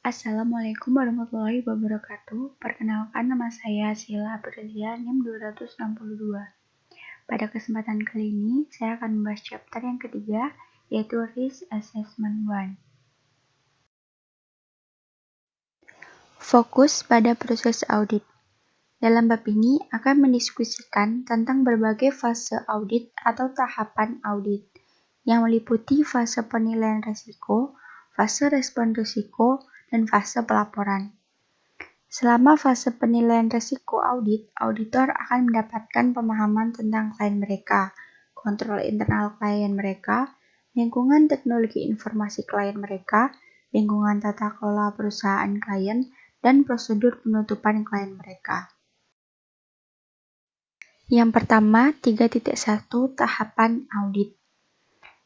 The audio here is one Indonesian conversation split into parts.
Assalamualaikum warahmatullahi wabarakatuh. Perkenalkan, nama saya Sheila Aprilia, NIM 262. Pada kesempatan kali ini, saya akan membahas chapter yang ketiga, yaitu Risk Assessment 1. Fokus pada proses audit. Dalam bab ini akan mendiskusikan tentang berbagai fase audit atau tahapan audit, yang meliputi fase penilaian risiko, fase respon risiko, dan fase pelaporan. Selama fase penilaian risiko audit, auditor akan mendapatkan pemahaman tentang klien mereka, kontrol internal klien mereka, lingkungan teknologi informasi klien mereka, lingkungan tata kelola perusahaan klien, dan prosedur penutupan klien mereka. Yang pertama, 3.1 tahapan audit.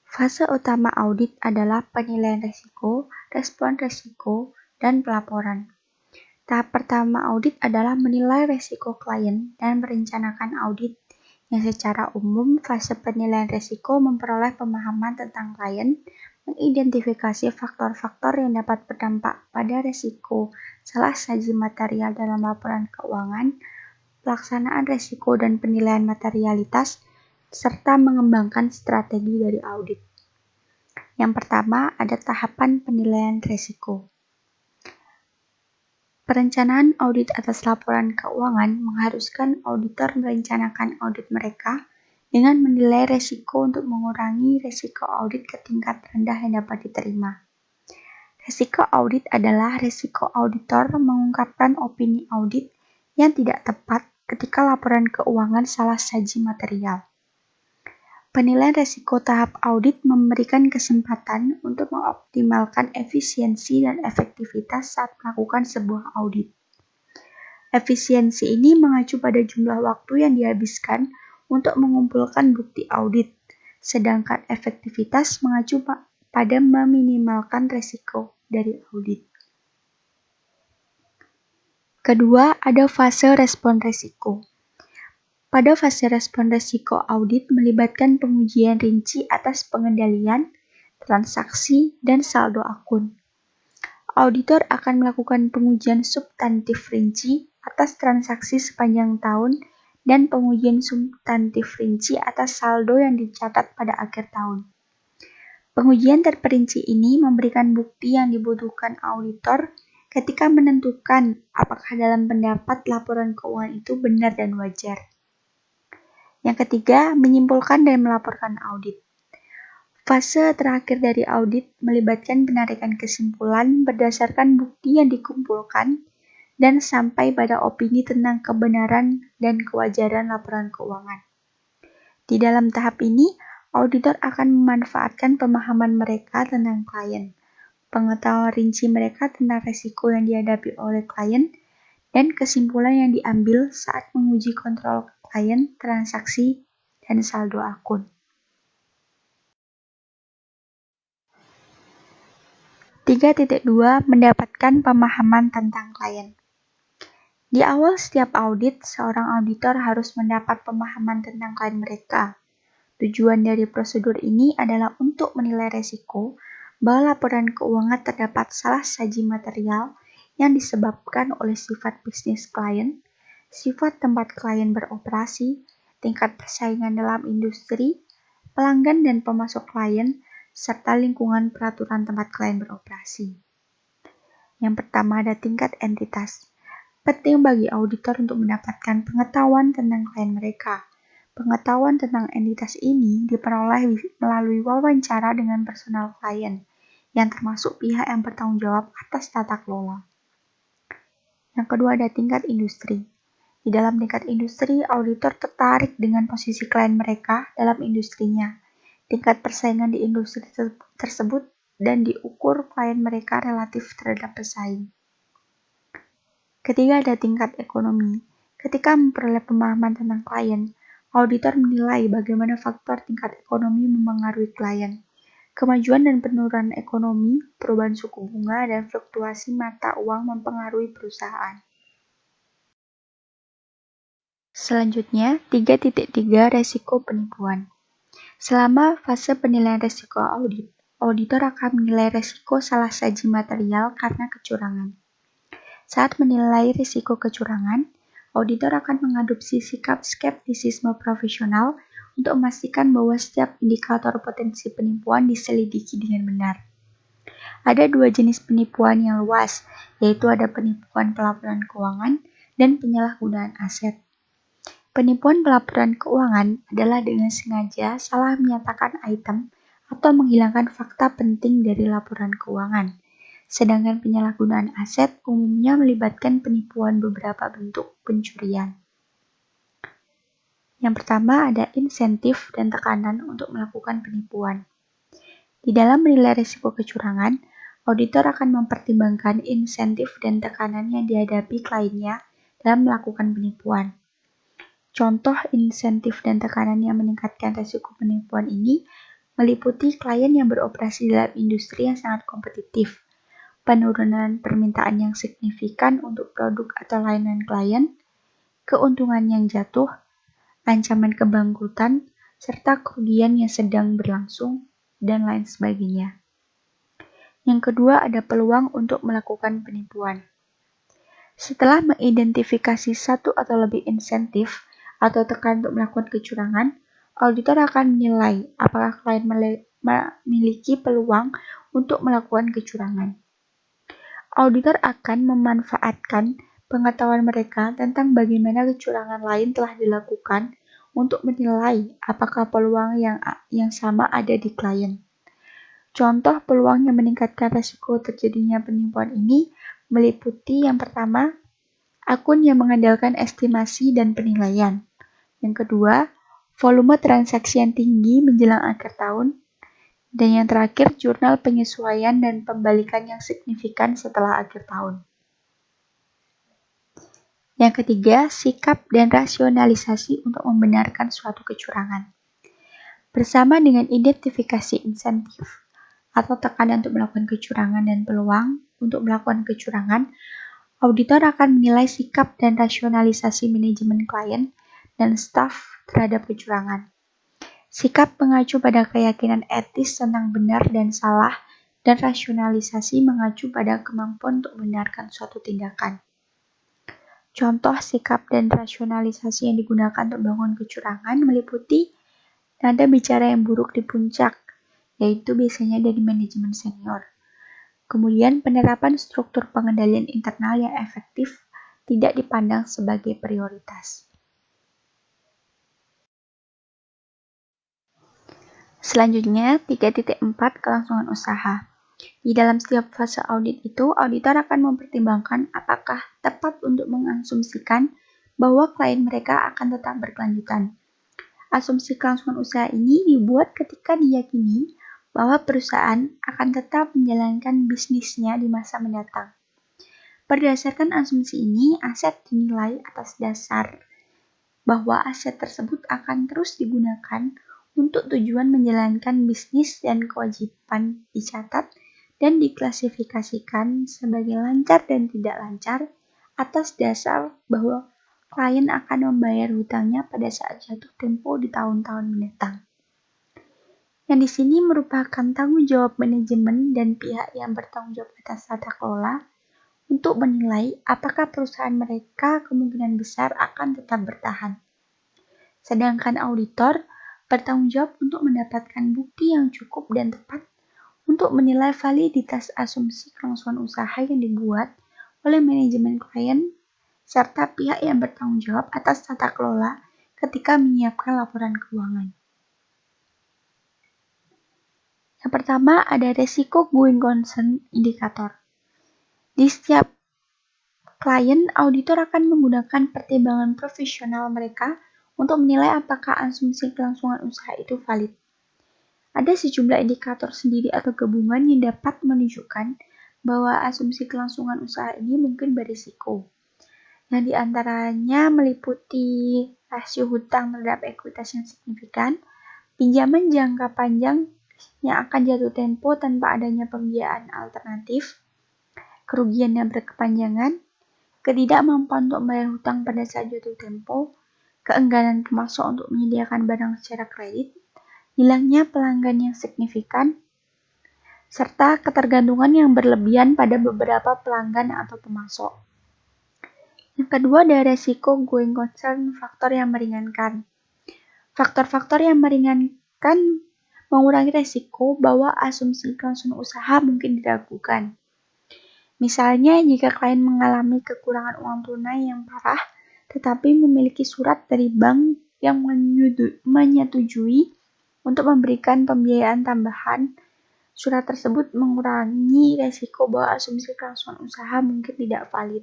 Fase utama audit adalah penilaian risiko, respon risiko, dan pelaporan. Tahap pertama audit adalah menilai risiko klien dan merencanakan audit, yang secara umum fase penilaian risiko memperoleh pemahaman tentang klien, mengidentifikasi faktor-faktor yang dapat berdampak pada risiko salah saji material dalam laporan keuangan, pelaksanaan risiko dan penilaian materialitas, serta mengembangkan strategi dari audit. Yang pertama ada tahapan penilaian risiko. Perencanaan audit atas laporan keuangan mengharuskan auditor merencanakan audit mereka dengan menilai risiko untuk mengurangi risiko audit ke tingkat rendah yang dapat diterima. Risiko audit adalah risiko auditor mengungkapkan opini audit yang tidak tepat ketika laporan keuangan salah saji material. Penilaian risiko tahap audit memberikan kesempatan untuk mengoptimalkan efisiensi dan efektivitas saat melakukan sebuah audit. Efisiensi ini mengacu pada jumlah waktu yang dihabiskan untuk mengumpulkan bukti audit, sedangkan efektivitas mengacu pada meminimalkan risiko dari audit. Kedua, ada fase respon risiko. Pada fase respon risiko audit melibatkan pengujian rinci atas pengendalian, transaksi, dan saldo akun. Auditor akan melakukan pengujian substantif rinci atas transaksi sepanjang tahun dan pengujian substantif rinci atas saldo yang dicatat pada akhir tahun. Pengujian terperinci ini memberikan bukti yang dibutuhkan auditor ketika menentukan apakah dalam pendapat laporan keuangan itu benar dan wajar. Yang ketiga, menyimpulkan dan melaporkan audit. Fase terakhir dari audit melibatkan penarikan kesimpulan berdasarkan bukti yang dikumpulkan dan sampai pada opini tentang kebenaran dan kewajaran laporan keuangan. Di dalam tahap ini, auditor akan memanfaatkan pemahaman mereka tentang klien, pengetahuan rinci mereka tentang risiko yang dihadapi oleh klien, dan kesimpulan yang diambil saat menguji kontrol klien, transaksi, dan saldo akun. 3.2 Mendapatkan pemahaman tentang klien. Di awal setiap audit, seorang auditor harus mendapat pemahaman tentang klien mereka. Tujuan dari prosedur ini adalah untuk menilai risiko bahwa laporan keuangan terdapat salah saji material yang disebabkan oleh sifat bisnis klien, sifat tempat klien beroperasi, tingkat persaingan dalam industri, pelanggan dan pemasok klien, serta lingkungan peraturan tempat klien beroperasi. Yang pertama ada tingkat entitas. Penting bagi auditor untuk mendapatkan pengetahuan tentang klien mereka. Pengetahuan tentang entitas ini diperoleh melalui wawancara dengan personal klien, yang termasuk pihak yang bertanggung jawab atas tata kelola. Yang kedua ada tingkat industri. Di dalam tingkat industri, auditor tertarik dengan posisi klien mereka dalam industrinya, tingkat persaingan di industri tersebut, dan diukur klien mereka relatif terhadap pesaing. Ketiga ada tingkat ekonomi. Ketika memperoleh pemahaman tentang klien, auditor menilai bagaimana faktor tingkat ekonomi memengaruhi klien. Kemajuan dan penurunan ekonomi, perubahan suku bunga, dan fluktuasi mata uang mempengaruhi perusahaan. Selanjutnya, 3.3 Resiko penipuan. Selama fase penilaian risiko audit, auditor akan menilai risiko salah saji material karena kecurangan. Saat menilai risiko kecurangan, auditor akan mengadopsi sikap skeptisisme profesional untuk memastikan bahwa setiap indikator potensi penipuan diselidiki dengan benar. Ada dua jenis penipuan yang luas, yaitu ada penipuan pelaporan keuangan dan penyalahgunaan aset. Penipuan pelaporan keuangan adalah dengan sengaja salah menyatakan item atau menghilangkan fakta penting dari laporan keuangan. Sedangkan penyalahgunaan aset umumnya melibatkan penipuan beberapa bentuk pencurian. Yang pertama ada insentif dan tekanan untuk melakukan penipuan. Di dalam menilai risiko kecurangan, auditor akan mempertimbangkan insentif dan tekanan yang dihadapi kliennya dalam melakukan penipuan. Contoh insentif dan tekanan yang meningkatkan risiko penipuan ini meliputi klien yang beroperasi dalam industri yang sangat kompetitif, penurunan permintaan yang signifikan untuk produk atau layanan klien, keuntungan yang jatuh, ancaman kebangkrutan, serta kerugian yang sedang berlangsung, dan lain sebagainya. Yang kedua ada peluang untuk melakukan penipuan. Setelah mengidentifikasi satu atau lebih insentif atau tekanan untuk melakukan kecurangan, auditor akan menilai apakah klien memiliki peluang untuk melakukan kecurangan. Auditor akan memanfaatkan pengetahuan mereka tentang bagaimana kecurangan lain telah dilakukan untuk menilai apakah peluang yang sama ada di klien. Contoh peluang yang meningkatkan risiko terjadinya penipuan ini meliputi yang pertama, akun yang mengandalkan estimasi dan penilaian. Yang kedua, volume transaksi yang tinggi menjelang akhir tahun. Dan yang terakhir, jurnal penyesuaian dan pembalikan yang signifikan setelah akhir tahun. Yang ketiga, sikap dan rasionalisasi untuk membenarkan suatu kecurangan. Bersama dengan identifikasi insentif atau tekanan untuk melakukan kecurangan dan peluang untuk melakukan kecurangan, auditor akan menilai sikap dan rasionalisasi manajemen klien dan staf terhadap kecurangan. Sikap mengacu pada keyakinan etis tentang benar dan salah, dan rasionalisasi mengacu pada kemampuan untuk membenarkan suatu tindakan. Contoh sikap dan rasionalisasi yang digunakan untuk membangun kecurangan meliputi nada bicara yang buruk di puncak, yaitu biasanya dari manajemen senior. Kemudian penerapan struktur pengendalian internal yang efektif tidak dipandang sebagai prioritas. Selanjutnya, 3.4 kelangsungan usaha. Di dalam setiap fase audit itu, auditor akan mempertimbangkan apakah tepat untuk mengasumsikan bahwa klien mereka akan tetap berkelanjutan. Asumsi kelangsungan usaha ini dibuat ketika diyakini bahwa perusahaan akan tetap menjalankan bisnisnya di masa mendatang. Berdasarkan asumsi ini, aset dinilai atas dasar bahwa aset tersebut akan terus digunakan untuk tujuan menjalankan bisnis dan kewajiban dicatat dan diklasifikasikan sebagai lancar dan tidak lancar atas dasar bahwa klien akan membayar hutangnya pada saat jatuh tempo di tahun-tahun mendatang. Yang di sini merupakan tanggung jawab manajemen dan pihak yang bertanggung jawab atas tata kelola untuk menilai apakah perusahaan mereka kemungkinan besar akan tetap bertahan. Sedangkan auditor bertanggung jawab untuk mendapatkan bukti yang cukup dan tepat untuk menilai validitas asumsi kelangsungan usaha yang dibuat oleh manajemen klien serta pihak yang bertanggung jawab atas tata kelola ketika menyiapkan laporan keuangan. Yang pertama ada resiko going concern indikator. Di setiap klien, auditor akan menggunakan pertimbangan profesional mereka untuk menilai apakah asumsi kelangsungan usaha itu valid. Ada sejumlah indikator sendiri atau gabungan yang dapat menunjukkan bahwa asumsi kelangsungan usaha ini mungkin berisiko. Yang diantaranya meliputi rasio hutang terhadap ekuitas yang signifikan, pinjaman jangka panjang yang akan jatuh tempo tanpa adanya pembiayaan alternatif, kerugian yang berkepanjangan, ketidakmampuan untuk membayar hutang pada saat jatuh tempo, keengganan pemasok untuk menyediakan barang secara kredit, hilangnya pelanggan yang signifikan, serta ketergantungan yang berlebihan pada beberapa pelanggan atau pemasok. Yang kedua ada resiko going concern, faktor yang meringankan. Faktor-faktor yang meringankan mengurangi resiko bahwa asumsi kelangsungan usaha mungkin diragukan. Misalnya, jika klien mengalami kekurangan uang tunai yang parah, tetapi memiliki surat dari bank yang menyetujui untuk memberikan pembiayaan tambahan, surat tersebut mengurangi resiko bahwa asumsi kelangsungan usaha mungkin tidak valid.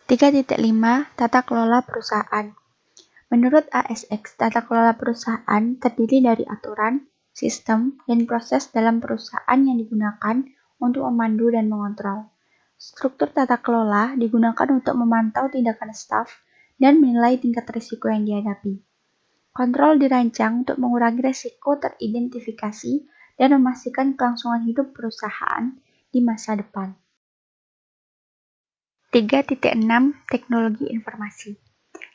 3.5 Tata kelola perusahaan. Menurut ASX, tata kelola perusahaan terdiri dari aturan, sistem, dan proses dalam perusahaan yang digunakan untuk memandu dan mengontrol. Struktur tata kelola digunakan untuk memantau tindakan staf dan menilai tingkat risiko yang dihadapi. Kontrol dirancang untuk mengurangi risiko teridentifikasi dan memastikan kelangsungan hidup perusahaan di masa depan. 3.6 Teknologi informasi.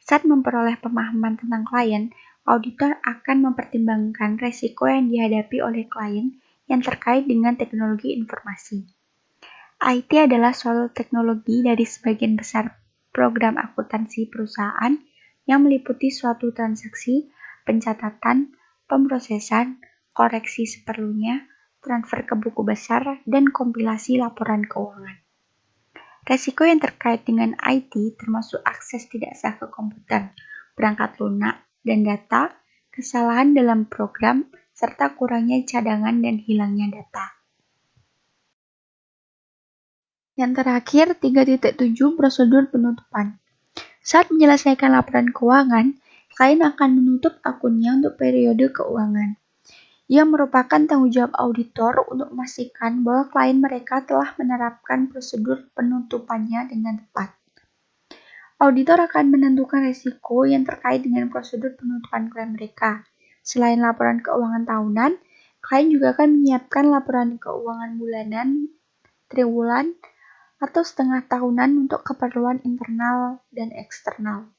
Saat memperoleh pemahaman tentang klien, auditor akan mempertimbangkan risiko yang dihadapi oleh klien yang terkait dengan teknologi informasi. IT adalah suatu teknologi dari sebagian besar program akuntansi perusahaan yang meliputi suatu transaksi, pencatatan, pemrosesan, koreksi seperlunya, transfer ke buku besar, dan kompilasi laporan keuangan. Resiko yang terkait dengan IT termasuk akses tidak sah ke komputer, perangkat lunak dan data, kesalahan dalam program, serta kurangnya cadangan dan hilangnya data. Yang terakhir, 3.7 Prosedur penutupan. Saat menyelesaikan laporan keuangan, klien akan menutup akunnya untuk periode keuangan. Ia merupakan tanggung jawab auditor untuk memastikan bahwa klien mereka telah menerapkan prosedur penutupannya dengan tepat. Auditor akan menentukan risiko yang terkait dengan prosedur penutupan klien mereka. Selain laporan keuangan tahunan, klien juga akan menyiapkan laporan keuangan bulanan, triwulan, atau setengah tahunan untuk keperluan internal dan eksternal.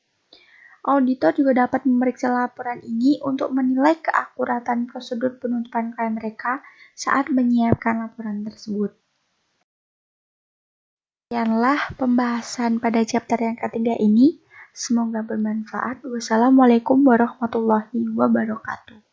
Auditor juga dapat memeriksa laporan ini untuk menilai keakuratan prosedur penutupan klien mereka saat menyiapkan laporan tersebut. Sekianlah pembahasan pada chapter yang ketiga ini. Semoga bermanfaat. Wassalamualaikum warahmatullahi wabarakatuh.